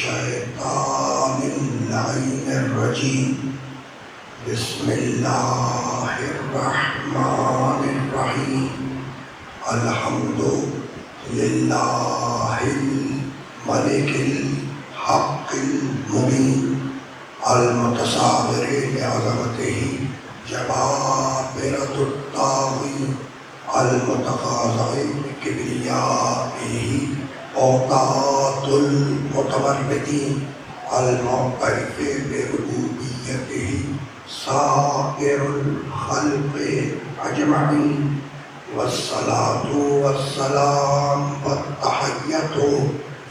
الشیطان اللعین الرجیم بسم اللہ الرحمن الرحیم الحمد للہ الملک الحق المبین المتصابر لعظمتہ جبابرۃ الطاغی المتقاضع بکبریائہ اوقات المتمردین المعترف بربوبیتہ سائر الخلق اجمعین والصلاة والسلام والتحیۃ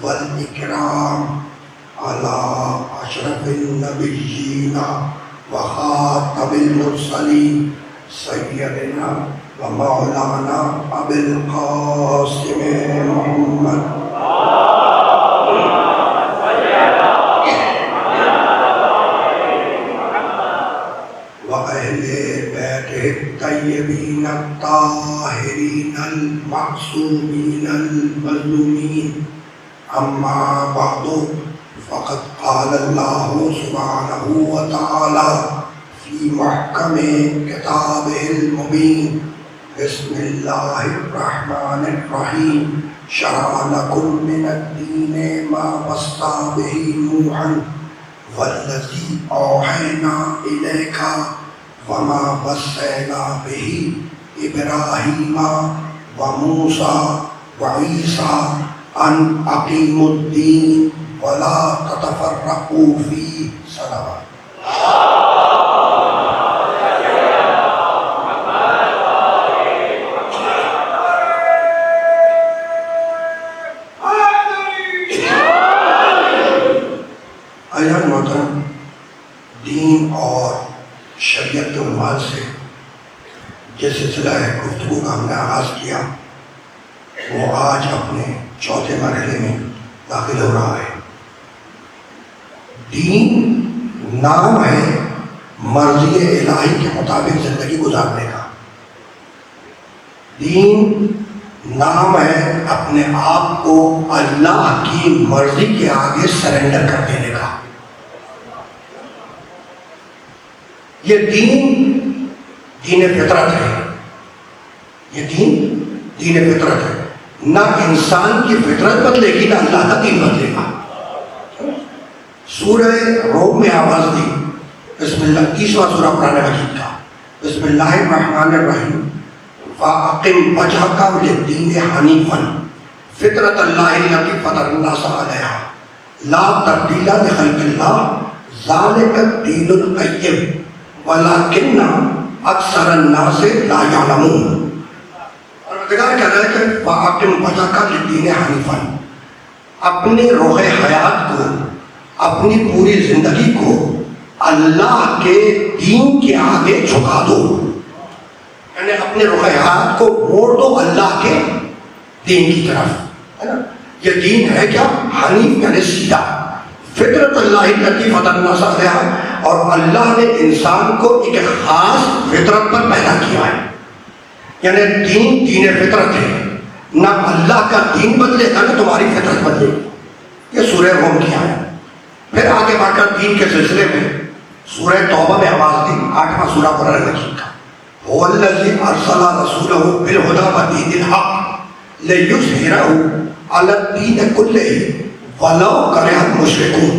والاکرام علی اشرف النبیین وخاتم المرسلین سیدنا ومولانا ابی القاسم محمد وأهل بيته الطيبين الطاهرين المعصومين المظلومين أما بعد فقد قال الله سبحانه وتعالى في محكم كتابه المبين بسم الله الرحمن الرحيم شرع لكم من الدين ما وصى به نوحا والذي أوحينا إليك وما وصينا به إبراهيم وموسى وعيسى أن أقيموا الدين ولا تتفرقوا فيه صلوات ایان محترم، دین اور شریعت کے عنوان سے جس سلسلہ گفتگو کا ہم نے آغاز کیا وہ آج اپنے چوتھے مرحلے میں داخل ہو رہا ہے۔ دین نام ہے مرضی الہی کے مطابق زندگی گزارنے کا، دین نام ہے اپنے آپ کو اللہ کی مرضی کے آگے سرنڈر کر دینے کا۔ یہ دین فطرت ہے، یہ دین فطرت ہے، نہ انسان کی فطرت بدلے گی نہ اللہ کا دین بدلے گا۔ سورہ روم میں آواز دی، بسم اللہ، 30واں سورہ قرآن مجید کا، بسم اللہ الرحمن الرحیم فَأَقِمْ وَجْهَكَ لِلدِّينِ حَنِيفًا فِطْرَتَ اللَّهِ الَّتِي فَطَرَ النَّاسَ عَلَيْهَا لَا تَبْدِيلَ لِخَلْقِ اللَّهِ ذَلِكَ الدِّينُ الْقَيِّمُ وَلَكِنَّ أَكْثَرَ النَّاسِ لَا يَعْلَمُونَ۔ پروردگار کہہ رہا ہے کہ فَأَقِمْ وَجْهَكَ لِلدِّينِ حَنِيفًا، اپنی روح حیات کو، اپنی پوری زندگی کو اللہ کے دین کے آگے جھکا دو، یعنی اپنے روح حیات کو موڑ دو اللہ کے دین کی طرف، ہے نا۔ یہ دین ہے کیا؟ حنیف یعنی سیدھا، فطرت اللہ التی فطر الناس علیہا، اور اللہ نے انسان کو ایک خاص فطرت پر پیدا کیا ہے، یعنی دین فطرت ہے، نہ اللہ کا دین بدلے گا نہ تمہاری فطرت بدلے گی۔ یہ سورہ روم کی آیت۔ پھر آگے بڑھ کر دین کے سلسلے میں سورہ توبہ میں آواز دی، 8واں سورہ قرآن مجید کا، هو الذي أرسل رسوله بالهدى ودين الحق ليظهره على الدين كله ولو كره المشركون۔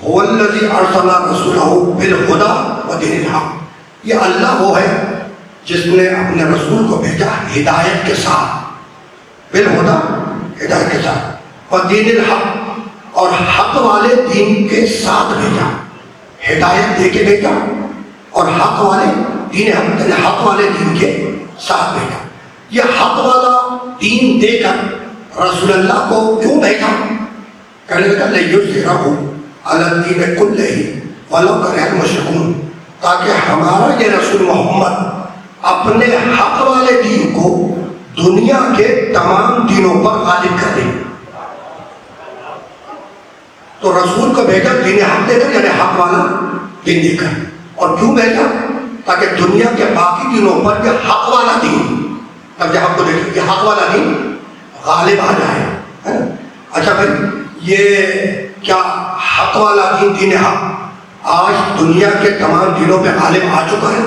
هو الذي أرسل رسوله بالهدى ودين الحق، یہ اللہ وہ ہے جس نے اپنے رسول کو بھیجا ہدایت کے ساتھ، بالهدى ہدایت کے ساتھ، ودین الحق اور حق والے دین کے ساتھ بھیجا، ہدایت دے کے بھیجا اور حق والے دین حق والے دین کے ساتھ بھیجا۔ یہ حق والا دین دے کر رسول اللہ کو کیوں بھیجا؟ کہنے لگا لِیُظْہِرَهُ عَلَى الدِّینِ كُلِّهِ وَلَوْ كَرِهَ الْمُشْرِكُونَ، تاکہ ہمارا یہ رسول محمد اپنے حق والے دین کو دنیا کے تمام دینوں پر غالب کر دے۔ تو رسول کو بھیجا دین حق دے کر، یعنی حق والا دین دے کر، اور کیوں بھیجا؟ تاکہ دنیا کے باقی دینوں پر یہ حق والا دین، تب جب آپ کو دیکھیں کہ حق والا دین غالب آ جائے۔ اچھا بھائی، یہ کیا حق والا دین دین حق آج دنیا کے تمام دینوں پہ غالب آ چکا ہے؟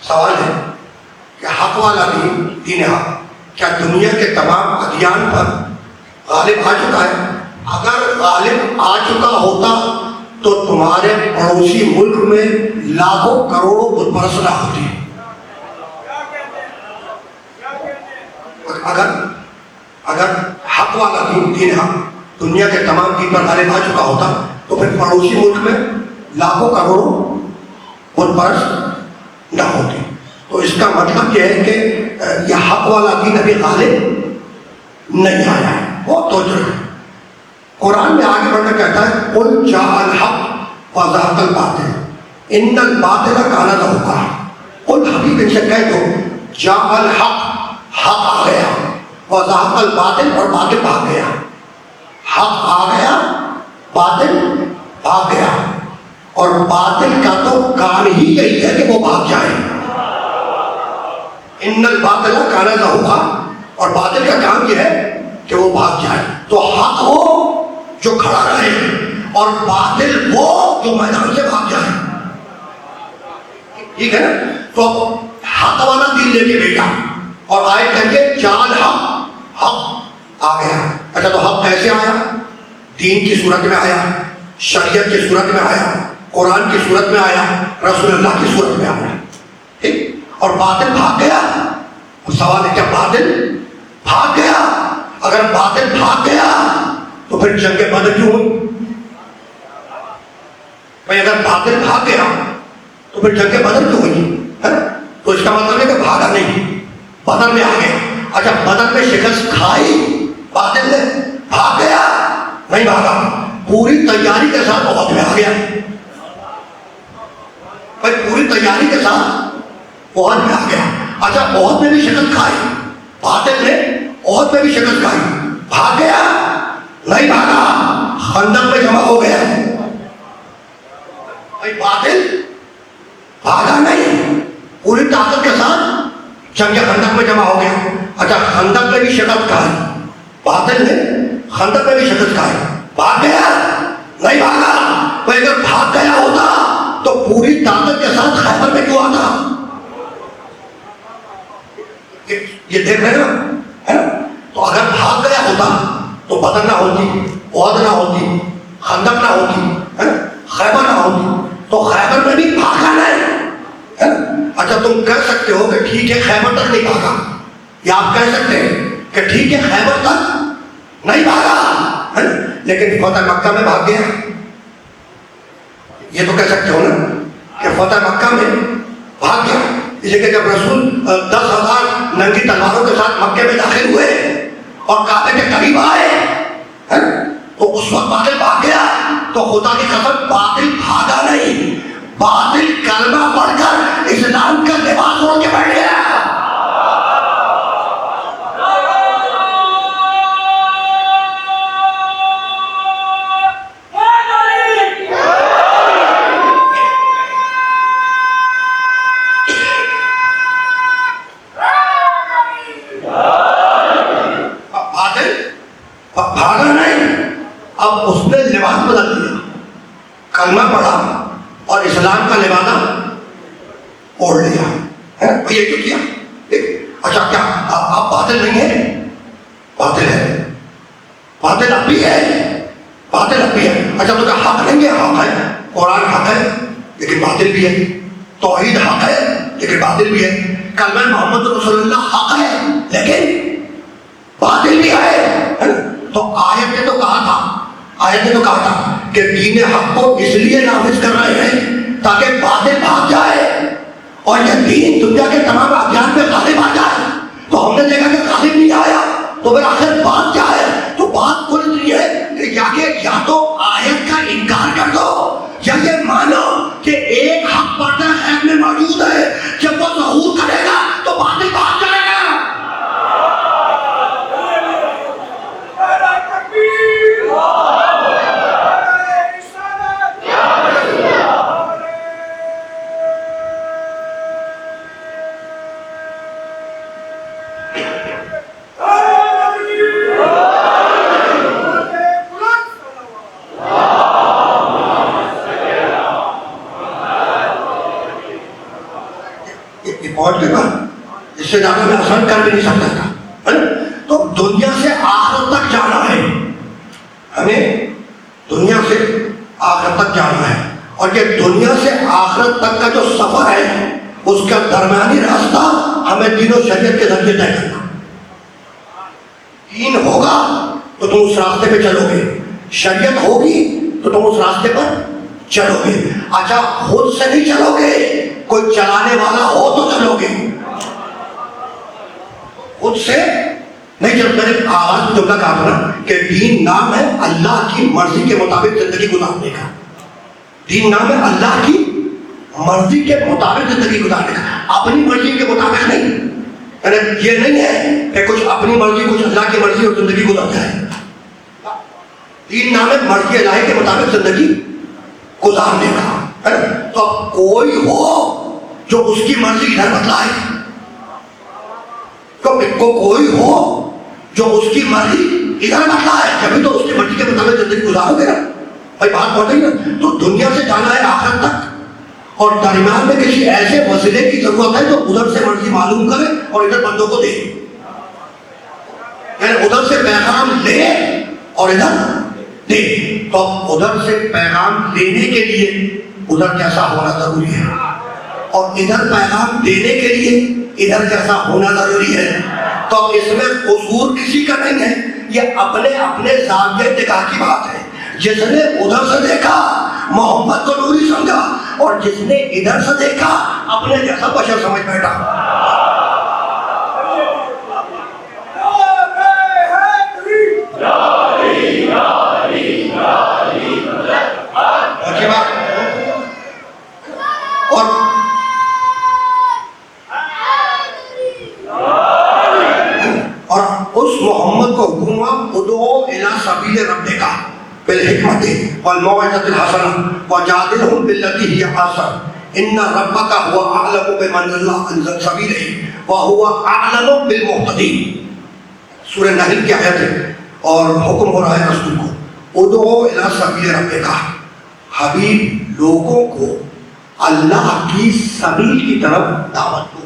سوال ہے کہ حق والا دین دین حق کیا دنیا کے تمام ادیان پر غالب آ چکا ہے؟ اگر غالب آ چکا ہوتا تو تمہارے پڑوسی ملک میں لاکھوں کروڑوں بت پرست نہ ہوتی. اگر حق والا دین دین حق دنیا کے تمام دین پر غالب آ چکا ہوتا تو پھر پڑوسی ملک میں لاکھوں کروڑوں بت پرست نہ ہوتی. تو اس کا مطلب یہ ہے کہ یہ حق والا دین ابھی غالب نہیں آیا ہے. بہت توجہ ہے. قرآن میں آگے بڑھ کر کہتا ہے قل جاء الحق وزهق الباطل ان الباطل کان زہوقا. قل حبیب ان سے کہہ دو جاء الحق حق آ گیا وزهق الباطل اور باطل بھاگ گیا. حق آ گیا باطل بھاگ گیا اور باطل کا تو کام ہی یہی ہے کہ وہ بھاگ جائے. ان الباطل کان زہوقا اور باطل کا کام یہ ہے کہ وہ بھاگ جائے. تو حق وہ جو کھڑا رہے اور باطل وہ جو میدان سے بھاگ جائے. ٹھیک ہے نا؟ تو حق والا دین لے کے بیٹا اور آئے کہتے جال حق حق آ گیا. اچھا تو حق کیسے آیا؟ دین کی صورت میں آیا, شریعت کی صورت میں آیا, قرآن کی صورت میں آیا, رسول اللہ کی صورت میں آیا. ٹھیک. اور باطل بھاگ گیا. سوال ہے کیا باطل بھاگ گیا؟ اگر باطل بھاگ گیا تو پھر جنگ بدر کیوں ہوئی؟ بھائی اگر باطل بھاگ گیا تو پھر جنگ بدر کیوں ہوئی؟ تو اس کا مطلب ہے کہ بھاگا نہیں, بدر میں آ گیا. اچھا بدر میں شکست کھائی باطل نے, بھاگ گیا نہیں بھاگا, پوری تیاری کے ساتھ احد میں آ گیا. بھائی پوری تیاری کے ساتھ احد میں آ گیا. اچھا احد میں بھی شکست کھائی باطل نے, احد میں بھی شکست کھائی, بھاگ گیا نہیں بھاگا, خندق میں جمع ہو گیا. بھائی باطل بھاگا نہیں, پوری طاقت کے ساتھ جنگ خندق میں جمع ہو گیا. اچھا خندق میں بھی شکست کھائی باطل نے, خندق میں بھی شکست کھائی, بھاگ گیا نہیں بھاگا. بھائی اگر بھاگ گیا ہوتا تو پوری طاقت کے ساتھ خیبر میں کیوں آتا؟ یہ دیکھ رہے نا. تو اگر بھاگ گیا ہوتا تو بدر نہ ہوتی, احد نہ ہوتی, خندق نہ ہوتی, خیبر نہ ہوتی. تو خیبر میں بھی بھاگا نہیں. اچھا تم کہہ سکتے ہو کہ ٹھیک ہے خیبر تک نہیں بھاگا, یا آپ کہہ سکتے ہیں کہ ٹھیک ہے خیبر تک نہیں بھاگا لیکن فتح مکہ میں بھاگ گیا. یہ تو کہہ سکتے ہو نا کہ فتح مکہ میں بھاگ گیا. اس لیے کہ جب رسول 10,000 ننگی تلواروں کے ساتھ مکے میں داخل ہوئے اور کعبے کے قریب آئے تو اس وقت باطل بھاگ گیا. تو خدا کی قسم باطل بھاگا نہیں, باطل کلمہ پڑھ کر اسلام کا لباس اوڑھ کے بیٹھ گیا. بھاگا نہیں, اب اس نے لباس بدل دیا, کلمہ پڑھا اور اسلام کا لبادہ اوڑھ لیا. یہ کیوں کیا؟ اچھا کیا اب باطل نہیں ہے؟ باطل ہے, باطل اب بھی ہے, باطل اب بھی ہے. اچھا تو کیا حق نہیں ہے؟ حق ہے, قرآن حق ہے لیکن باطل بھی ہے, توحید حق ہے لیکن باطل بھی ہے, کلمہ محمد رسول اللہ حق ہے لیکن باطل بھی ہے. تو آیت نے تو کہا تھا, آیت نے تو کہا تھا کہ دین حق کو اس لیے نافذ کر رہے ہیں تاکہ باطل بھاگ جائے اور یہ دین دنیا کے تمام ادیان پہ غالب آ جائے. تو ہم نے دیکھا کہ غالب نہیں آیا, تو پھر آخر بات کیا ہے؟ تو بات کل اتنی ہے کہ یا تو آیت کا انکار کر دو یا یہ مانو کہ ایک حق پردہ غیب میں موجود ہے, جب وہ ظہور کرے گا تو باطل بھاگ جائے گا. پہنچ کے بعد اس سے زیادہ میں آسان کر بھی نہیں سکتا تھا. تو دنیا سے آخرت تک جانا ہے ہمیں, دنیا سے آخرت تک جانا ہے. اور یہ دنیا سے آخرت تک کا جو سفر ہے اس کا درمیانی راستہ ہمیں دین و شریعت کے ذریعے طے کرنا. دین ہوگا تو تم اس راستے پہ چلو گے, شریعت ہوگی تو تم اس راستے پر چلو گے. اچھا خود سے نہیں چلو گے, کوئی چلانے والا ہو تو چلو گے, خود سے نہیں. جب میں نے آغاز میں جملہ کہا تھا کہ دین نام ہے اللہ کی مرضی کے مطابق زندگی گزارنے کا. دین نام ہے اللہ کی مرضی کے مطابق زندگی گزارنے کا, اپنی مرضی کے مطابق نہیں. یہ نہیں ہے کہ کچھ اپنی مرضی کچھ اللہ کی مرضی اور زندگی گزارتا ہے. دین نام ہے مرضی الہی کے مطابق زندگی گزارنے کا. تو اب کوئی ہو جو اس کی مرضی ادھر بتلائے, کوئی ہو جو اس کی مرضی ادھر بتلائے, جبھی تو اس کی مرضی کے مطابق زندگی گزارو گے نا بھائی, بات پہنچ رہی نا. تو دنیا سے جانا ہے آخرت تک, اور درمیان میں کسی ایسے وسیلے کی ضرورت ہے جو ادھر سے مرضی معلوم کرے اور ادھر بندوں کو دے, یعنی ادھر سے پیغام لے اور ادھر دے. تو ادھر سے پیغام لینے کے لیے ادھر جیسا ہونا ضروری ہے, اور ادھر پیغام دینے کے لیے ادھر جیسا ہونا ضروری ہے. تو اس میں قصور کسی کا نہیں ہے, یہ اپنے اپنے زاویہ نگاہ کی بات ہے. جس نے ادھر سے دیکھا محمد کو نوری سمجھا, اور جس نے ادھر سے دیکھا اپنے جیسا بشر سمجھ بیٹھا. اور اس محمد کو حکم ہوا ادعو الی سبیل ربک بالحکمت والموعظۃ الحسنہ وجادلہم باللتی ہی احسن ان ربک هو اعلم بمن ضل عن سبیلہ وهو اعلم بالمہتدین. سورہ نحل کی آیت ہے, اور حکم ہو رہا ہے رسول کو ادعو الی سبیل ربک, حبیب لوگوں کو اللہ کی سبیل کی طرف دعوت دو.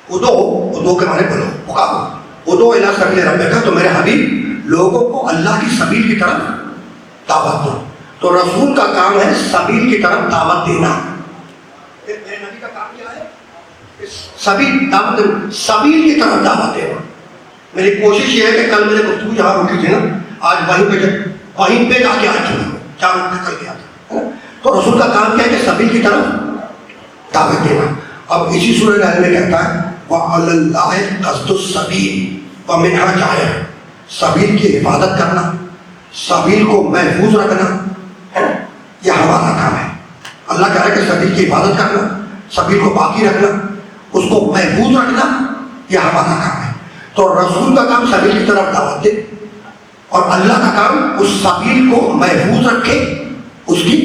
ادعو کے معنی بولو, پکارو, ادعو الی سبیل ربک, تو میرے حبیب لوگوں کو اللہ کی سبیل کی طرف دعوت دو. تو رسول کا کام ہے سبیل کی طرف دعوت دینا. میرے نبی کا کام کیا ہے؟ سبیل کی طرف دعوت دینا. میری کوشش یہ ہے کہ کل میں نے گفتگو جہاں روکی تھی نا, آج وہیں پہ جا کے آج چلا 4 روپے کر گیا تھا. تو رسول کا کام کیا ہے کہ سبیل کی طرف دعوت دینا. اب اسی سورہ نحل میں کہتا ہے وَعَلَى اللَّهِ قَصْدُ السَّبِيلِ وَمِنْهَا جَائِرٌ, سبیل کی حفاظت کرنا, سبیل کو محفوظ رکھنا, یہ ہمارا کام ہے. اللہ کہہ رہا ہے کہ سبیل کی حفاظت کرنا, سبیل کو باقی رکھنا, اس کو محفوظ رکھنا, یہ ہمارا کام ہے. تو رسول کا کام سبیل کی طرف دعوت دے, اور اللہ کا کام اس سبیل کو محفوظ رکھے, اس کی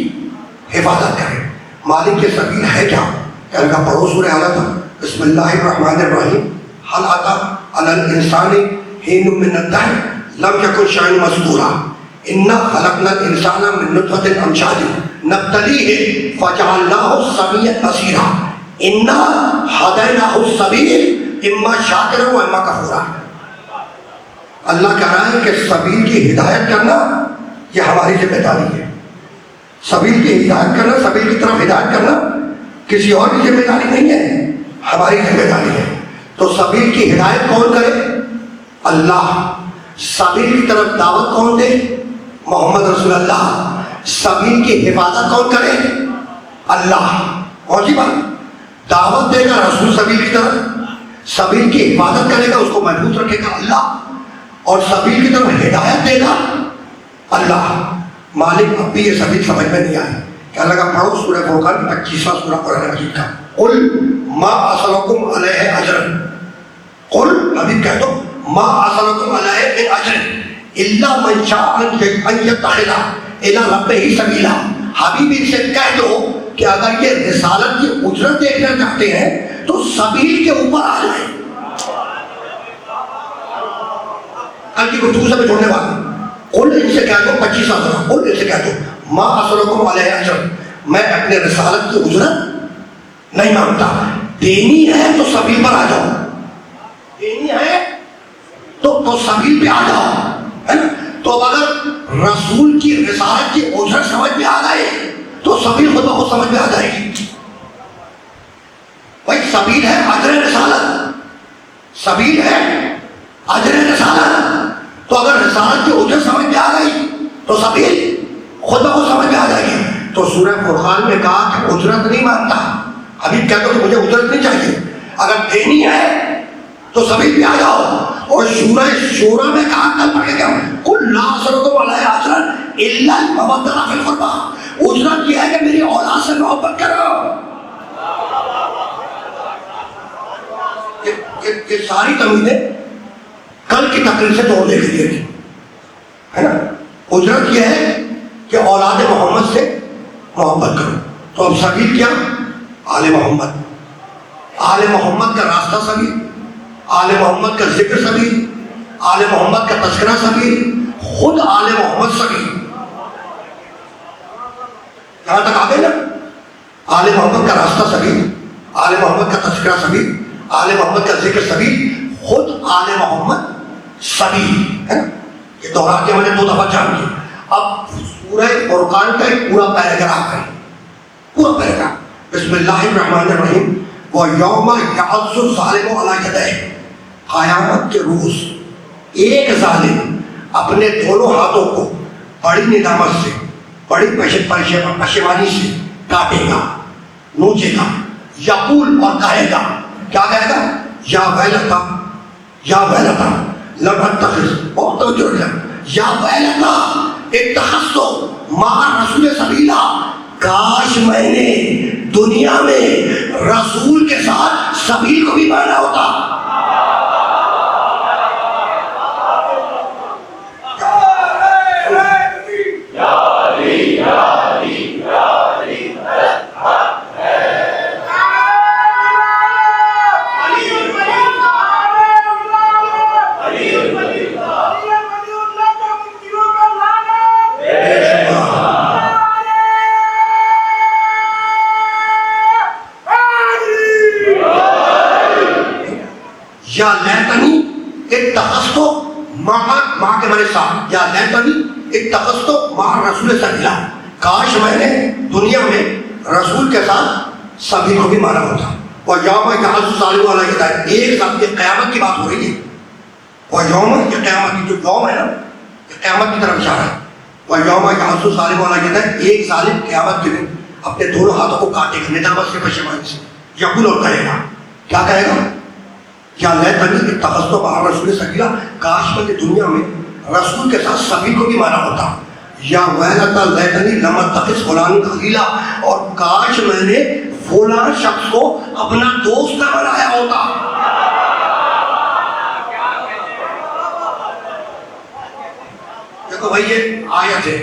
حفاظت کرے. مالک کے سبیل ہے کیا؟ کہنے کا پڑھو سورہ اعلیٰ. بسم اللہ الرحمن الرحیم. حل اتی علی الانسان حین من الدہر لم یکن شیئا مذکورا انا خلقنا الانسان من نطفۃ امشاج نبتلیہ فجعلناہ سمیعا بصیرا انا ہدیناہ السبیل اما شاکرا و اما کفورا. اللہ کہہ رہا ہے کہ سبیل کی ہدایت کرنا یہ ہماری ذمہ داری ہے. سبیل کی ہدایت کرنا, سبیل کی طرف ہدایت کرنا کسی اور کی ذمہ داری نہیں ہے, ہماری ذمہ داری ہے. تو سبیل کی ہدایت کون کرے؟ اللہ. سبیل کی طرف دعوت کون دے؟ محمد رسول اللہ. سبیل کی حفاظت کون کرے؟ اللہ. اور جی بات, دعوت دے گا رسول سبیل کی طرف, سبیل کی حفاظت کرے گا, اس کو محفوظ رکھے گا اللہ, اور سبیل کی طرف ہدایت دے گا اللہ. مالک اب بھی یہ سبیل سمجھ میں نہیں آئی. کیا لگا پڑھو سورہ فرقان 25واں سورہ قرآن مجید کا. قل ما اسألکم علیہ اجر, قل حبیب کہہ دو ما اسألکم علیہ من اجر الا من شاء ان یتخذ الی ربہ سبیلا. حبیب ان سے کہہ دو کہ اگر یہ رسالت کی اجرت دیکھنا چاہتے ہیں تو سبیل کے اوپر آ جائیں. کل کی گفتگو سے میں چھوڑنے والا. قل ان سے کہہ دو 25واں سورہ, قل ان سے کہہ دو ما اسألکم علیہ اجر, میں اپنے رسالت کی اجرت نہیں مانتا. دینی ہے تو سبیل پر آ جاؤ, دینی ہے تو سبیل پہ آ جاؤ, ہے نا. تو اب اگر رسول کی رسالت کی اجرت سمجھ میں آ گئے تو سبیل خود بخود سمجھ میں آ جائے گی. بھائی سبیل ہے اجر رسالت, سبیل ہے اجر رسالت. تو اگر رسالت کی اجرت سمجھ میں آ گئی تو سبیل خود بخود سمجھ میں آ جائے گی. تو سورہ فرقان میں کہا کہ اجرت نہیں مانتا. ابھی کہتا ہوں کہ مجھے اجرت نہیں چاہیے, اگر دینی ہے تو سبیل پہ آ جاؤ. اور سورہ شورا میں کہا کل پڑھے گا قل لا اسألکم علیہ اجرا الا المودۃ فی القربى. اجرت یہ ہے کہ میری اولاد سے محبت کرو. یہ ساری تمیزیں کل کی تقریر سے توڑنے کے لیے تھی, ہے نا. اجرت یہ ہے کہ اولاد محمد سے محبت کرو. تو اب سبیل کیا؟ آل محمد. آل محمد کا راستہ سبیل, آل محمد کا ذکر سبیل, آل محمد کا تذکرہ سبیل, خود آل محمد سبیل. یہاں تک آ گئے نا. آل محمد کا راستہ سبیل, آل محمد کا تذکرہ سبیل, آل محمد کا ذکر سبیل, خود آل محمد سبیل, ہے نا. یہ دوہرا کے میں نے 2 دفعہ جان کی. اب سورہ فرقان کا ایک پورا پیراگراف ہے, پورا پیراگراف. بسم اللہ الرحمن الرحیم. وَيَوْمَ يَعَضُّ الظَّالِمُ عَلَىٰ يَدَيْهِ. قیامت کے روز ایک ظالم اپنے دونوں ہاتھوں کو بڑی ندامت سے, بڑی پشیمانی سے کاٹے گا, نوچے گا. یقول, اور کہے گا, کیا کہے گا؟ یا ویلتا, یا ویلتا لم اتخذ, بہت توجہ رکھنا, یا ویلتا اتخذت مع الرسول سبیلا. کاش میں نے دنیا میں رسول کے ساتھ سبیل کو بھی مانا ہوتا. یا لیتنی اتخذت مع کے میرے ساتھ, یا لیتنی اتخذت مع الرسول سبیلا. کاش میں نے دنیا میں رسول کے ساتھ سبیل کو بھی مانا ہوتا. اور یوم یعض الظالم علی یدیہ, ایک ساتھ یہ قیامت کی بات ہو رہی ہے. اور یوم, یہ قیامت کی جو یوم ہے نا, یہ قیامت کی طرف اشارہ ہے. اور یوم یعض الظالم علی یدیہ, ایک ظالم قیامت کے دن اپنے دونوں ہاتھوں کو کاٹے گا ندامت سے, پشیمانی سے. یقول, اور کہے گا, کیا کہے گا؟ یا لیتنی اتخذت مع الرسول سبیلا. کاش میں دنیا میں رسول کے ساتھ سبیل کو بھی مانا ہوتا. یا ویلتا لیتنی لم اتخذ فلانا خلیلا, اور کاش میں نے فلاں شخص کو اپنا دوست نہ بنایا ہوتا. دیکھو بھائی یہ آیت ہے,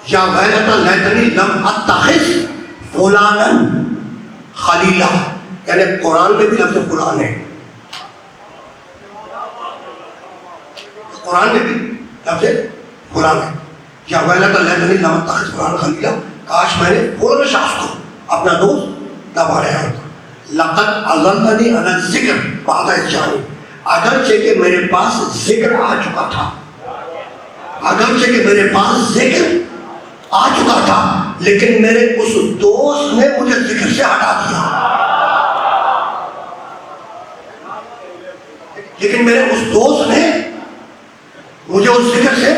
یا ویلتا لیتنی لم اتخذ فلانا خلیلا, یعنی قرآن میں بھی لفظ فلان ہے, قرآن میں بھی لفظ فلان ہے. یا ویلتا لیتنی لم اتخذ فلانا خلیلا, کاش میں نے فلاں شخص کو اپنا دوست نہ بنایا ہوتا. لقد اضلنی علی الذکر بعد اذ جاءنی, اگرچہ کہ میرے پاس ذکر آ چکا تھا, اگرچہ کہ میرے پاس ذکر آ چکا تھا, لیکن میرے اس دوست نے مجھے ذکر سے ہٹا دیا. لیکن میرے اس دوست نے مجھے اس ذکر سے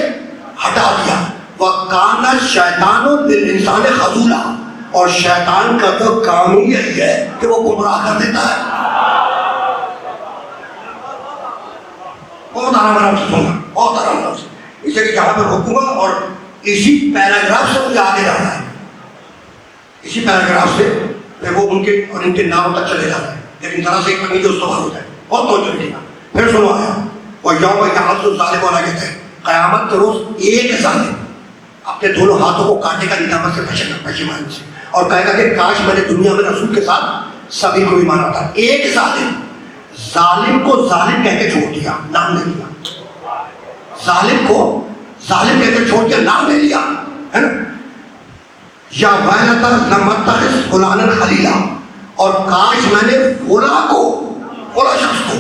ہٹا دیا. وَكَانَ الشَّيْطَانُ لِلْإِنسَانِ خَذُولًا, اور شیطان کا تو کام ہی یہی ہے کہ وہ گمراہ کر دیتا ہے. بہت آرام سے سننا, بہت آرام سے. اسے کہ جہاں پر رکوں گا اور اسی پیراگراف سے مجھے آگے جانا ہے, اسی پیراگراف سے میں وہ ان کے اور ان کے ناموں تک چلے جانا ہے. لیکن ذرا سے ایک پنی جو استعمال ہوتا ہے, بہت توجہ رکھیے گا. پھر سنو آیا, اور یوم یعض الظالم علی یدیہ, قیامت کے روز ایک ظالم اپنے دونوں ہاتھوں کو کاٹے گا ندامت سے, پشیمانی سے, اور کہے گا کہ کاش میں نے دنیا میں رسول کے ساتھ سبھی کو بھی مانا تھا. ایک ظالم کو ظالم کہہ کے چھوڑ دیا, نام نہیں لیا. ظالم کو ظالم کہہ کے چھوڑ دیا, نام نہیں لیا, ہے نا. یا ویلتا لم اتخذ فلانا خلیلا, اور کاش میں نے فلاں شخص کو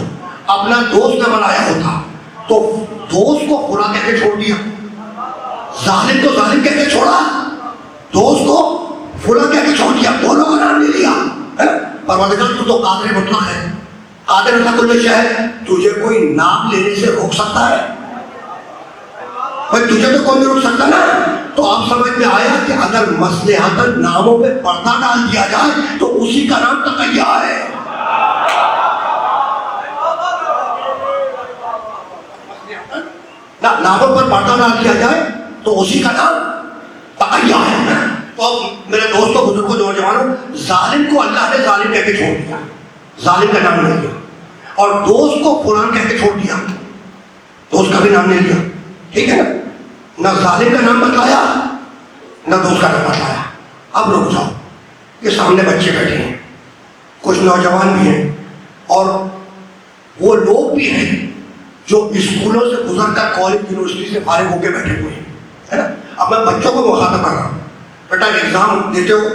اپنا دوست نہ بنایا ہوتا تو دوست کو فلاں کہہ کے چھوڑ دیا، ظالم کو ظالم کہہ کے چھوڑا، دوست کو فلاں کہہ کے چھوڑ دیا، دونوں کا نام نہیں لیا۔ پروردگار تو قادر مطلق ہے، قادر مطلق کل شے ہے، تجھے کوئی نام لینے سے روک سکتا ہے؟ بھائی تجھے تو کوئی نہیں روک سکتا نا۔ تو آپ سمجھ میں آیا کہ اگر مصلحتاً ناموں پہ پردہ ڈال دیا جائے تو اسی کا نام تقیہ ہے۔ ناموں پر پردہ ڈال دیا جائے تو اسی کا نام تقیہ ہے۔ تو میرے دوستوں بزرگوں نوجوانوں، ظالم کو اللہ نے ظالم کہہ کے چھوڑ دیا، ظالم کا نام نہیں لیا، اور دوست کو فلان کہہ کے چھوڑ دیا، دوست کا بھی نام نہیں لیا، ٹھیک ہے نا؟ نہ ظالم کا نام بتلایا نہ دوست کا نام بتلایا۔ اب رک جاؤ، یہ سامنے بچے بیٹھے ہیں، کچھ نوجوان بھی ہیں اور وہ لوگ بھی ہیں جو اسکولوں سے گزر کر کالج یونیورسٹی سے فارغ ہو کے بیٹھے ہوئے ہیں، ہے نا؟ اب میں بچوں کو مخاطب کر رہا ہوں، بیٹا ایگزام دیتے ہو،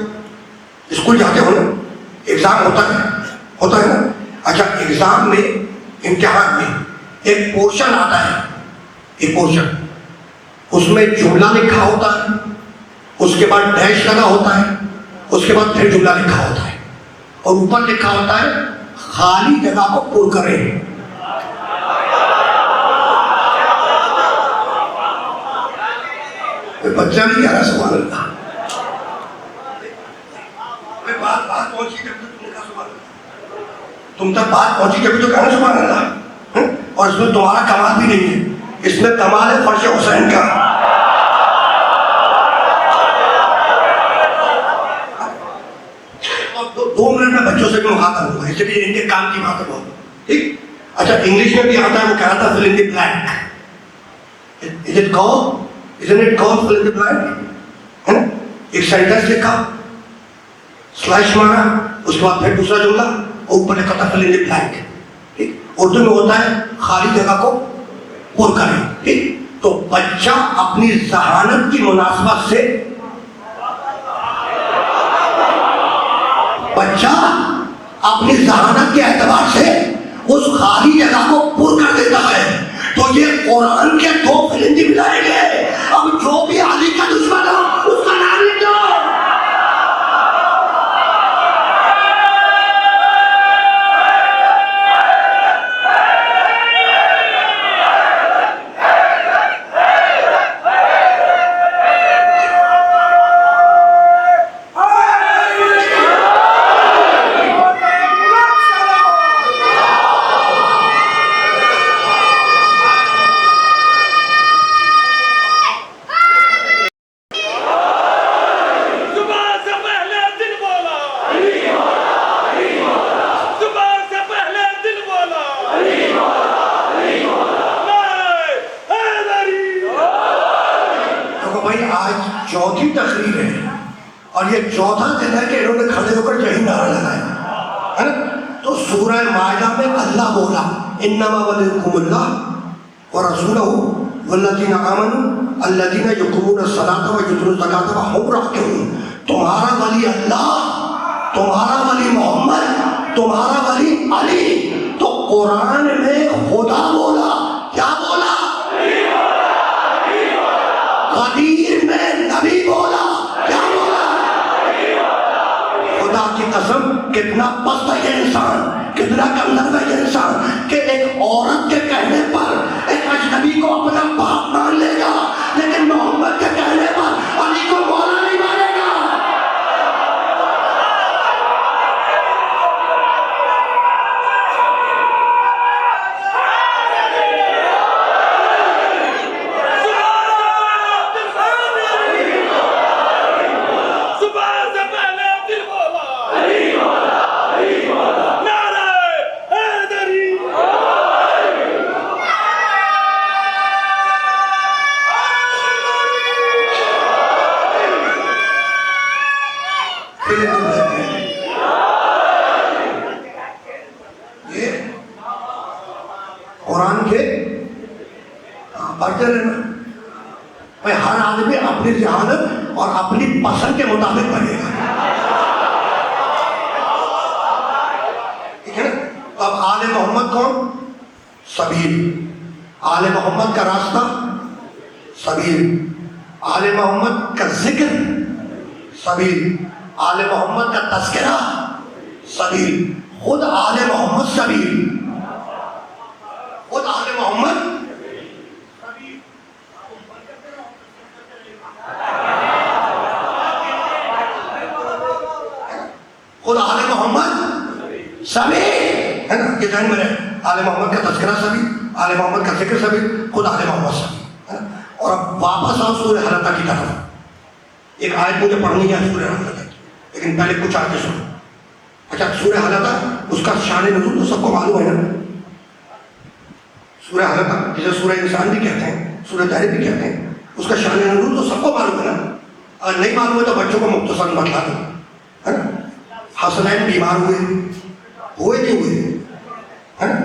اسکول جاتے ہو نا، ایگزام ہوتا ہے نا؟ اچھا، ایگزام میں، امتحان میں ایک پورشن آتا ہے، ایک پورشن، اس میں جملہ لکھا ہوتا ہے، اس کے بعد ڈیش لگا ہوتا ہے، اس کے بعد پھر جملہ لکھا ہوتا ہے، اور اوپر لکھا ہوتا ہے خالی جگہ کو پر کریں۔ بچہ بھی کہہ رہا سبحان اللہ، بات پہنچی جب تک تم نے کہا سبحان اللہ، تم تک بات پہنچی جب تو کہنا سبحان اللہ۔ اور اس میں تمہارا کمال بھی نہیں ہے، اس میں کمال ہے فرش حسین کا۔ دو منٹ میں بچوں سے بھی مخاطب ہوا، اس لیے ان کے کام کی بات ہوا، ٹھیک؟ اچھا، انگلش میں بھی آتا ہے، وہ کہہ رہا تھا fill in the blank. Is it called? Isn't it called fill in the blank? ہے نا؟ ایک سینٹنس لکھا، سلیش مارا، اس کے بعد پھر دوسرا جملہ، اور اوپر لکھا تھا fill in the blank. ٹھیک؟ اردو میں ہوتا ہے خالی جگہ کو پر کریں، ٹھیک؟ تو بچہ اپنی ذہانت کی مناسبت سے، بچہ اپنی ذہانت کے اعتبار سے اس خالی جگہ کو پر کر دیتا ہے۔ تو یہ قرآن کے دو فلندی ملائیں گے، اب جو بھی علی کا دشمن ہو اس کا نام لکھ دو۔ چوتھی تقریر ہے اور یہ چوتھا دن ہے کہ انہوں نے کھڑے ہو کر یہی نعرہ لگایا ہے نا۔ تو سورہ مائدہ میں اللہ بولا انما ولیکم اللہ ورسولہ والذین آمنوا الذین یقیمون الصلاۃ ویؤتون الزکاۃ وهم راکعون۔ تمہارا ولی اللہ، تمہارا ولی محمد، تمہارا ولی علی۔ تو قرآن میں خدا بولا، کیا بولا؟ غدیر میں نبی بولا، کیا بولا؟ خدا کی قسم کتنا پست ہے یہ انسان، کتنا کمزور ہے یہ انسان کہ ایک عورت کے کہنے پر ایک اجنبی کو اپنا باپ مان لے گا، لیکن محمد کے کہنے پر علی کو مولا نہیں مانے گا۔ قرآن کے پڑھتے رہنا بھائی، ہر آدمی اپنی ذہانت اور اپنی پسند کے مطابق پڑھے گا۔ محمد کون؟ سبیل. آل محمد کا راستہ سبیل. آل محمد کا ذکر سبیل. آل محمد کا تذکرہ سبیل. خود آل محمد سبیل. خود آل محمد سبیل. خود آل محمد سبیل ہے نا. یہ ذہن میں رہے. آل محمد کا تذکرہ سبیل, آل محمد کا ذکر سبیل, خود آل محمد سبیل. اور اب واپس آؤ سورہ حلقہ کی طرف. ایک آیت مجھے پڑھنی ہے سورہ حلقہ کی, لیکن پہلے کچھ آیتیں سنو. اچھا, سورہ حلقہ اس کا شان نزول تو سب کو معلوم ہے نا. سورہ حلقہ جسے سورہ انسان بھی کہتے ہیں, سورہ طارق بھی کہتے ہیں, اس کا شان نزول تو سب کو معلوم ہے نا. اگر نہیں معلوم ہے تو بچوں کو مختصر بتلا دو, ہے نا. حسنین بیمار ہوئے نہیں ہوئے, ہے نا.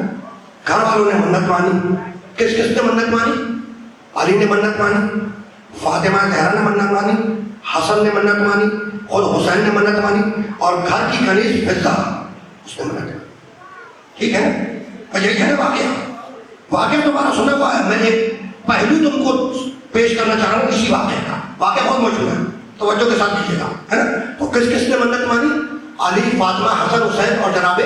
گھر والوں نے منت مانی. کس کس نے منت مانی؟ علی نے منت مانی, فاطمہ زہرا نے منت مانی, حسن نے منت مانی, اور حسین نے منت مانی, اور گھر کی کنیز فضہ اس نے منت مانی. ٹھیک ہے نا. یہی ہے نا واقعہ. واقعہ تمہارا سنا ہوا ہے. میں ایک پہلو تم کو پیش کرنا چاہ رہا ہوں اسی واقعہ کا. واقعہ بہت مشہور ہے, توجہ کے ساتھ دیجیے گا, ہے نا. تو کس کس نے منت مانی؟ علی, فاطمہ, حسن, حسین اور جناب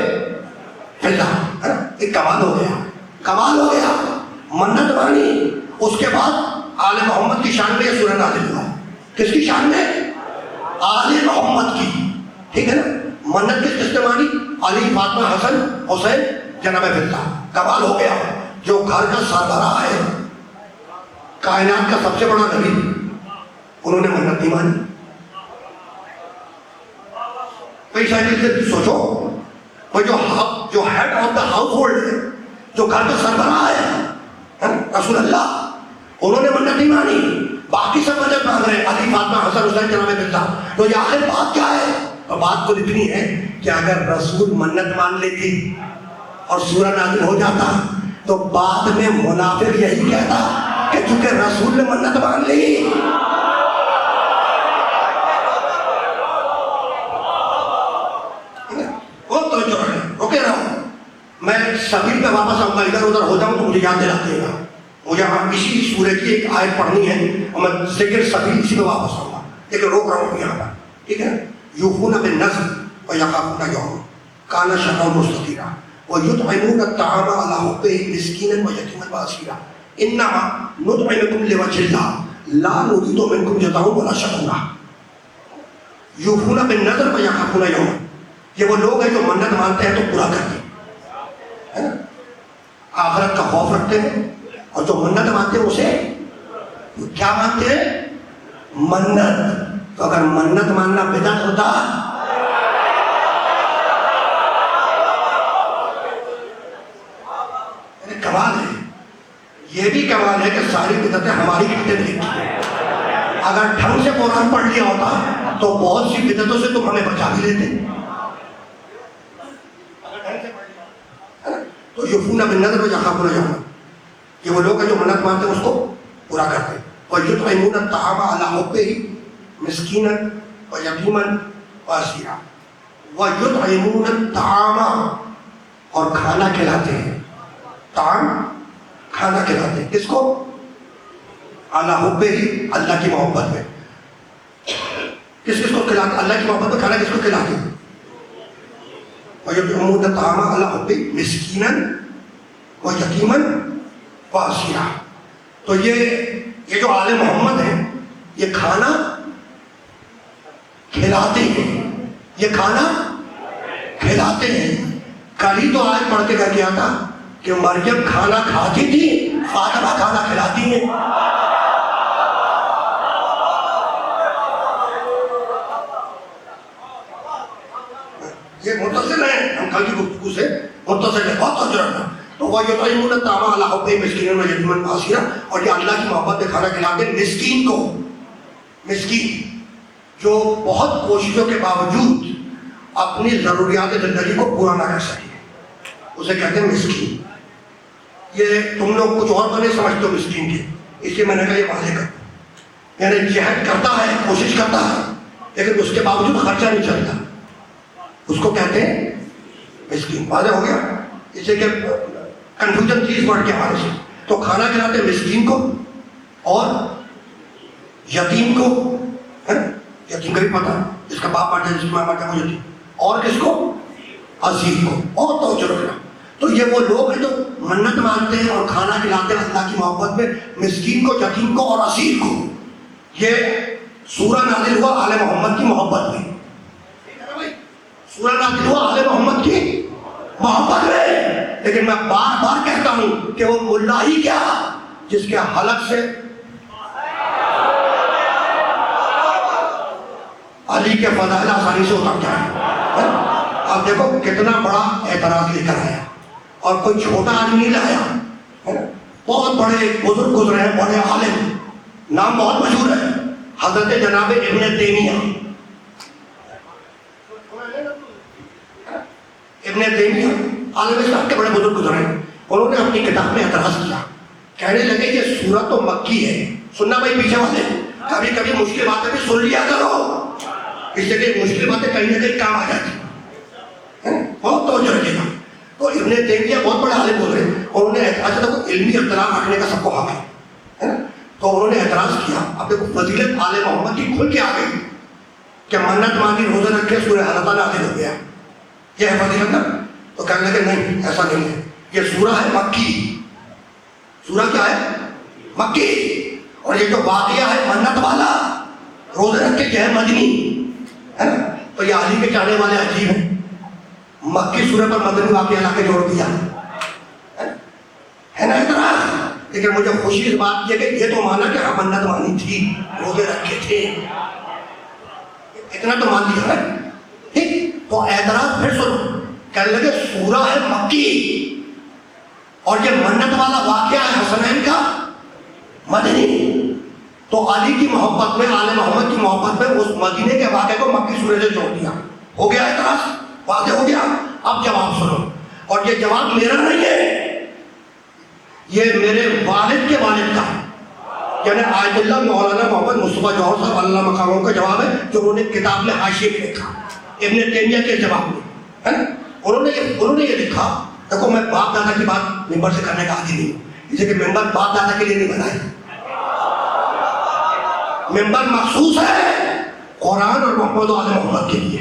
فضہ, ہے نا. ایک کمال ہو گیا, کمال ہو گیا. منت مانی. اس کے بعد آل محمد کی شان میں یہ سورہ نازل ہوا. کس کی شان میں؟ آل محمد کی. ٹھیک ہے نا. منت کس کس نے مانی؟ علی, فاطمہ, حسن, حسین, جناب فضہ. کمال ہو گیا. جو گھر کا سربراہ ہے, کائنات کا سب سے بڑا نبی, انہوں نے منت نہیں مانی. کئی سائیکل سے سوچو, وہ جو head of the household ہے, جو گھر کا سربراہ ہے رسول اللہ, انہوں نے منت نہیں مانی. باقی سب منت مان رہے ہیں, علی, فاطمہ, حسن, حسین, جناب فضہ. تو یہ آخر بات کیا ہے؟ تو بات تو اتنی ہے کہ اگر رسول منت مان لیتی اور سورہ نازل ہو جاتا تو بعد میں منافق یہی کہتا کہ چونکہ رسول نے منت مان لی. اوکے رہا ہوں میں سبیل پہ واپس آؤں گا. ادھر ادھر ہو جاؤں تو مجھے یاد دلاتے گا. مجھے اسی سورہ کی ایک آیت پڑھنی ہے اور میں ذکر سبیل اسی پہ واپس آؤں گا, لیکن روک رہا ہوں یہاں پر. ٹھیک ہے. یوفون بالنذر ویخافون یوما کان شرہ مستطیرا ویطعمون الطعام علی حبہ مسکینا ویتیما واسیرا انما نطعمکم لوجہ اللہ لا نرید منکم جزاء ولا شکورا. یوفون بالنذر ویخافون یوما, یہ وہ لوگ ہیں جو منت مانتے ہیں تو پورا کرتے ہیں, آخرت کا خوف رکھتے ہیں, اور جو منت مانتے ہیں اسے کیا مانتے ہیں؟ منت. تو اگر منت ماننا بدعت ہوتا کمال ہے. یہ بھی کمال ہے کہ ساری بدعتیں ہماری کتنے لکھی ہیں. اگر ڈھنگ سے قرآن پڑھ لیا ہوتا تو بہت سی بدعتوں سے تم ہمیں بچا بھی لیتے. تو یوفون بالنذر ویخافون یوما, یہ وہ لوگ ہیں جو منت مانتے ہیں اس کو پورا کرتے ہیں. ویطعمون الطعام علی حبہ مسکینا ویتیما واسیرا ویطعمون الطعام, اور کھانا کھلاتے ہیں. طعام کھانا کھلاتے ہیں. کس کو؟ علی حبہ, اللہ کی محبت میں. کس کس کو کھلاتے؟ اللہ کی محبت میں کھانا کس کو کھلاتے ہیں؟ وَيُطْعِمُونَ الطَّعَامَ عَلَىٰ حُبِّهِ مِسْكِينًا وَيَتِيمًا وَأَسِيرًا. تو یہ جو آل محمد ہیں یہ کھانا کھلاتے ہیں, یہ کھانا کھلاتے ہیں. کل ہی تو آیت پڑھ کے کر گیا تھا کہ مریم کھانا کھاتی تھی, فاطمہ کھانا کھلاتی ہیں. یہ متصل ہے, ہم کل کی گفتگو سے متصل ہے, بہت توجہ رکھنا. تو وَيُطْعِمُونَ الطَّعَامَ عَلَىٰ حُبِّهِ مِسْكِينًا وَيَتِيمًا وَأَسِيرًا, اور یہ اللہ کی محبت میں کھانا کھلاتے ہیں مسکین کو. مسکین جو بہت کوششوں کے باوجود اپنی ضروریات زندگی کو پورا نہ کر سکے, اسے کہتے ہیں مسکین. یہ تم لوگ کچھ اور بنے سمجھتے ہو مسکین کے, اس لیے میں نے کہا یہ واضح کر. یعنی جہد کرتا ہے, کوشش کرتا ہے, لیکن اس کے باوجود خرچہ نہیں چلتا, اس کو کہتے ہیں مسکین. واضح ہو گیا. جیسے کہ کنفیوژن تھی اس ورڈ کے حوالے سے. تو کھانا کھلاتے مسکین کو اور یتیم کو, ہے نا, یتیم کا بھی پتہ جس کا باپ مر جائے, جس کی ماں مر جائے وہ یتیم, اور کس کو, عزیز کو. اور توجہ رکھنا. تو یہ وہ لوگ ہیں جو منت مانگتے ہیں اور کھانا کھلاتے ہیں اللہ کی محبت میں مسکین کو, یتیم کو اور اسیر کو. یہ سورہ نازل ہوا آل محمد کی محبت میں. سورہ نازل ہوا آل محمد کی محبت میں. لیکن میں بار بار کہتا ہوں کہ وہ ملا ہی کیا جس کے حلق سے علی کے فضائل آسانی سے اتر جائے. آپ دیکھو کتنا بڑا اعتراض لے کر آیا, اور کوئی چھوٹا آدمی نہیں لایا. بہت بڑے بزرگ گزرے ہیں, بڑے عالم, نام بہت مشہور ہے, حضرت جناب ابن تیمیہ. ابن تیمیہ عالم اسلام کے بڑے بزرگ گزرے ہیں. انہوں نے اپنی کتاب میں اعتراض کیا, کہنے لگے یہ سورت تو مکی ہے. سننا بھائی پیچھے والے, کبھی کبھی مشکل باتیں بھی سن لیا کرو, اس سے کہ مشکل باتیں کہیں نہ کہیں کام آ جاتی. بہت توجہ رکھے گا. تو ابن تیمیہ بہت بڑے عالم گزرے, انہوں نے اعتراض کیا. تو علمی اختلاف رکھنے کا سب کو حق ہے, تو انہوں نے اعتراض کیا. اب دیکھو فضیلت آل محمد کی کھل کے آ گئی کہ منت مانگی روزہ رکھے سورہ حلقہ نازل ہو گیا. یہ ہے فضیلت نا. تو کہنے لگے نہیں ایسا نہیں ہے, یہ سورہ ہے مکی. سورہ کیا ہے, مکی. اور یہ جو واقعہ ہے منت والا روزہ رکھ کے یہ ہے مدنی, ہے نا. تو یہ علی کے چاہنے والے عجیب ہیں, مکی سورہ پر مدنی واقعہ لا کے جوڑ دیا, ہے نا اعتراض. لیکن مجھے خوشی اس بات کی ہے کہ یہ تو مانا کہ ہم منت مانی تھی, روزے رکھے تھے, اتنا تو مان لیا ہے. ٹھیک, تو اعتراض پھر سنو. کہنے لگے سورہ ہے مکی اور یہ منت والا واقعہ ہے حسنین کا مدنی. تو علی کی محبت میں, آل محمد کی محبت میں اس مدینے کے واقعے کو مکی سورہ سے جوڑ دیا. ہو گیا اعتراض, واضح ہو گیا. اب جواب سنو, اور یہ جواب میرا نہیں ہے, یہ میرے والد کے والد کا, یعنی آیت اللہ مولانا محمد مصطفیٰ جوہر صاحب اللہ مقاموں کا جواب ہے, جو انہوں نے کتاب میں حاشیے میں لکھا ابن تیمیہ کے جواب میں, ہے نا. انہوں نے یہ لکھا. دیکھو میں باپ دادا کی بات ممبر سے کرنے کا عادی نہیں ہوں, اسے کہ ممبر باپ دادا کے لیے نہیں بنائے. ممبر مخصوص ہے قرآن اور محمد و آل محمد کے لیے,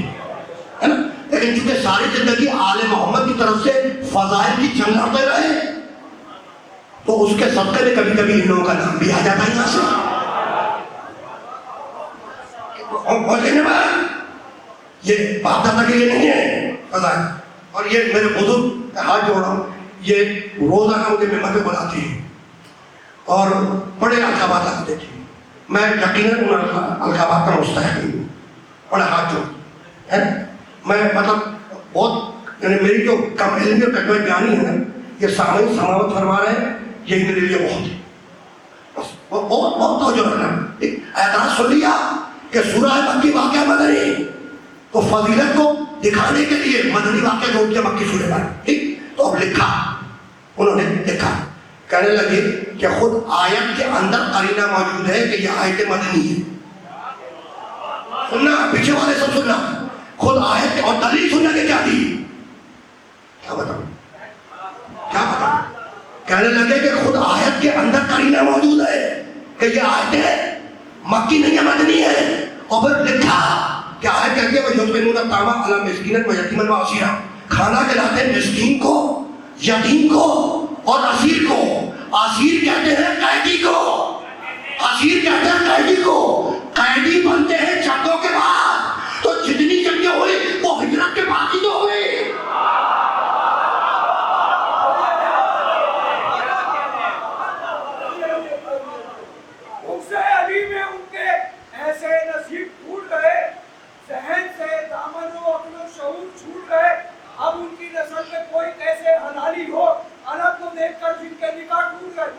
ہے نا. لیکن چونکہ ساری زندگی آل محمد کی طرف سے فضائل کی جنگ لڑتے رہے, تو اس کے صدقے میں کبھی کبھی ان لوگوں کا نام بھی آ جاتا ہے یہاں سے. یہ باپ دادا کے لیے نہیں ہے فضائل. اور یہ میرے بزرگ ہاتھ جوڑ رہا ہوں, یہ روزانہ مجھے ممبر پہ بلاتے ہیں اور بڑے القابات آتے تھے. میں یقیناً ان القابات کا مستحق ہوں, بڑے ہاتھ جوڑ ہے. میں مطلب بہت, یعنی میری جو کم علمی اور کٹوے بیانی ہے نا, یہ سامعین سماوت فرما رہے ہیں, یہی میرے لیے بہت ہے. بس بہت بہت توجہ رکھنا. اعتراض سن لیا کہ سورہ مکی واقعہ مدنی, تو فضیلت کو دکھانے کے لیے مدنی واقعہ جوڑ دیا مکی سورہ پر. ٹھیک, تو اب لکھا, انہوں نے لکھا, کہنے لگے کہ خود آیت کے اندر قرینہ موجود ہے کہ یہ آیت مدنی ہے. سننا پیچھے والے سب سننا, خود آیت کے, اور دلیل سننا کہ کیا دی, کیا بتاؤں کیا بتاؤں. کہنے لگے کہ خود آیت کے اندر قرینہ موجود ہے کہ یہ آیت مکی نہیں ہے مدنی ہے. اور پھر لکھا کہ آیت کہتی ہے وَيُطْعِمُونَ الطَّعَامَ عَلَىٰ مِسْكِينٍ وَيَتِيمٍ وَأَسِيرًا, کھانا کھلاتے ہیں مسکین کو, یتیم کو اور اسیر کو. اسیر کہتے ہیں قیدی کو, اسیر کہتے ہیں قیدی کو. قیدی بنتے ہیں جنگوں کے بعد, تو جتنی جنگیں ہوئی وہ ہجرت کے بعد ہی تو ہوئی. اب ان کی نسل میں کوئی کیسے حلالی ہو, الگ کو دیکھ کر جن کے نکاح ٹوٹ گئے.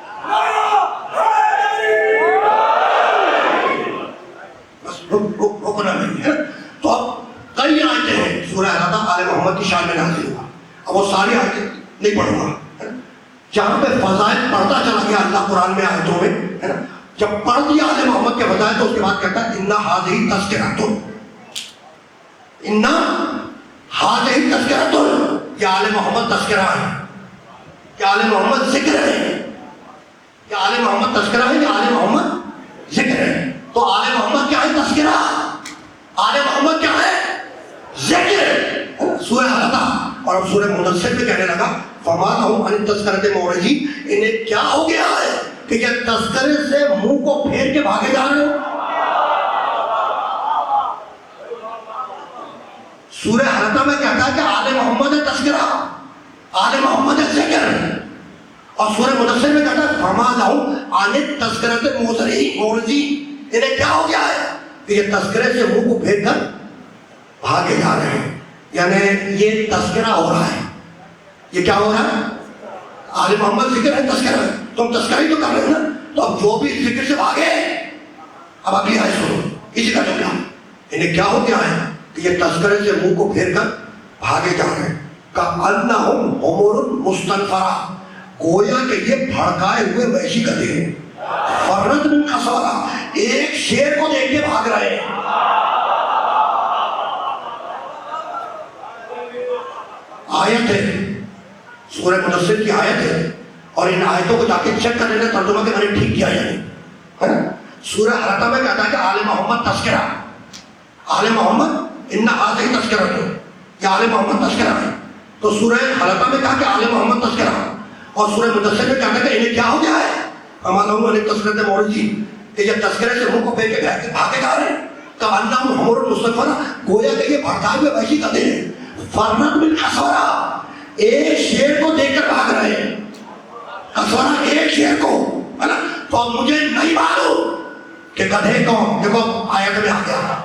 بس رکنا نہیں ہے. تو اب کئی آیتیں ہیں سورہ حلقہ آل محمد کی شان میں نازل ہوا. اب وہ ساری آیتیں نہیں پڑھوں گا. جہاں پہ فضائل پڑھتا چلا گیا اللہ قرآن میں آیتوں میں, ہے نا, جب پڑھ دیا آل محمد کے فضائل تو اس کے بعد کہتا ہے اِنَّ هَٰذِهِ تَذْکِرَةٌ, اِنَّ هَٰذِهِ تَذْکِرَةٌ, یہ آل محمد تذکرہ ہے. کہ آل محمد ذکر ہے، کہ آل محمد تذکرہ ہے، کہ آل محمد ذکر ہے. تو آل محمد کیا ہے؟ تذکرہ. آل محمد کیا ہے؟ ذکر. سورہ حلقہ اور سورہ مدثر میں کہنے لگا فما لہم عن التذکرۃ معرضین، انہیں کیا ہو گیا ہے کہ یہ تذکرے سے منہ کو پھیر کے بھاگے جا رہے ہیں. سورہ حلقہ میں کہتا ہے کہ آل محمد تذکرہ، آل محمد ذکر. اور سورہ مدثر میں کہتا ہے فما لہم عن التذکرۃ معرضین، انہیں کیا ہو گیا ہے کہ یہ تذکرے سے منہ کو پھیر کر بھاگے جا رہے ہیں. یعنی یہ تذکرہ ہو رہا ہے. یہ کیا ہو رہا ہے؟ آل محمد ذکر ہے، تذکرہ ہے. تو ہم تذکرہ ہی تو کر رہے ہیں نا. تو اب جو بھی ذکر سے بھاگے، اب اگلی آیت سنو اسی کا جملہ. انہیں کیا ہو گیا ہے کہ یہ تذکرے سے منہ کو پھیر کر بھاگے جا رہے ہیں. کأنہم حمر مستنفرہ، گویا کہ یہ بھڑکائے ہوئے وحشی گدھے ہیں. فرت من قسورہ، ایک شیر کو دیکھ کے بھاگ رہے ہیں. آیت ہے، سورہ مدثر کی آیت ہے. اور ان آیتوں کو جا کے چیک کر لینا ترجمہ کہ میں نے ٹھیک کیا یا نہیں. سورہ حلقہ میں کہتا ہے کہ آل محمد تذکرہ، آل محمد ان هذه تذکرہ، یہ آل محمد تذکرہ ہے. تو سورہ حلقہ میں کہا کہ آل محمد تذکرہ، اور سورہ مدثر میں کہتا ہے کہ انہیں کیا ہو گیا ہے فما لہم عن التذکرۃ معرضین، کہ یہ تذکرے سے منہ کو پھیر کے بھاگے جا رہے ہیں. کأنہم حمر مستنفرہ، گویا کہ یہ بھڑکائے ہوئے وحشی گدھے ہیں. فرت من قسورہ، ایک شیر کو دیکھ کر بھاگ رہے ہیں. قسورہ ایک شیر کو، ہے نا. تو اب مجھے نہیں معلوم کہ گدھے کون. دیکھو آیت میں آ گیا